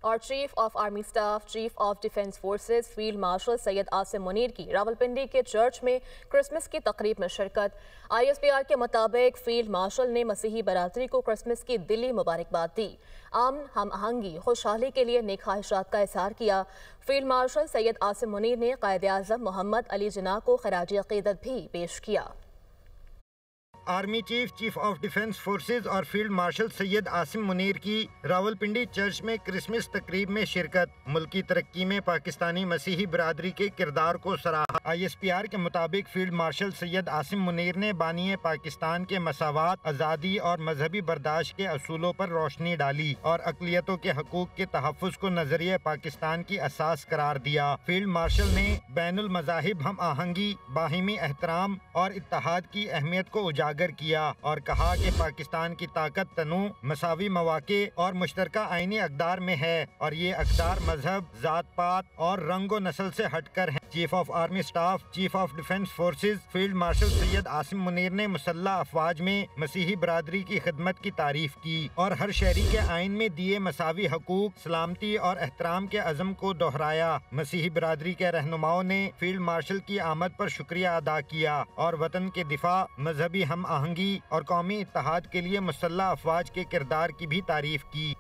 اور chief of army staff chief of defence forces field marshal Syed Asim Munir کی راولپنڈی کے church میں کرسمس کی تقریب میں شرکت۔ ISPR کے مطابق فیلڈ مارشل نے مسیحی برادری کو کرسمس کی دلی مبارکباد دی، امن، ہم آہنگی، خوشحالی کے لیے نیک خواہشات کا اظہار کیا۔ فیلڈ مارشل سید عاصم منیر نے قائد اعظم محمد علی جناح کو خراج عقیدت بھی پیش کیا۔ Army chief chief of defence forces اور فیلڈ مارشل سید عاصم منیر کی راولپنڈی چرچ میں کرسمس تقریب میں شرکت۔ ملکی ترقی میں پاکستانی مسیحی برادری کے کردار کو سراہا۔ ISPR کے مطابق فیلڈ مارشل سید عاصم منیر نے بانی پاکستان کے مساوات، آزادی اور مذہبی برداشت کے اصولوں پر روشنی ڈالی اور اقلیتوں کے حقوق کے تحفظ کو نظریہ پاکستان کی اساس قرار دیا۔ فیلڈ مارشل نے بین المذاہب ہم آہنگی، باہمی احترام اور اتحاد کی اہمیت کو اجاگر کیا اور کہا کہ پاکستان کی طاقت تنوع، مساوی مواقع اور مشترکہ آئینی اقدار میں ہے اور یہ اقدار مذہب، ذات پات اور رنگ و نسل سے ہٹ کر ہیں۔ Chief of army staff chief of defence forces field marshal Syed Asim Munir نے مسلح افواج میں مسیحی برادری کی خدمت کی تعریف کی اور ہر شہری کے آئین میں دیے مساوی حقوق، سلامتی اور احترام کے عزم کو دہرایا۔ مسیحی برادری کے رہنماؤں نے فیلڈ مارشل کی آمد پر شکریہ ادا کیا اور وطن کے دفاع، مذہبی ہم آہنگی اور قومی اتحاد کے لیے مسلح افواج کے کردار کی بھی تعریف کی۔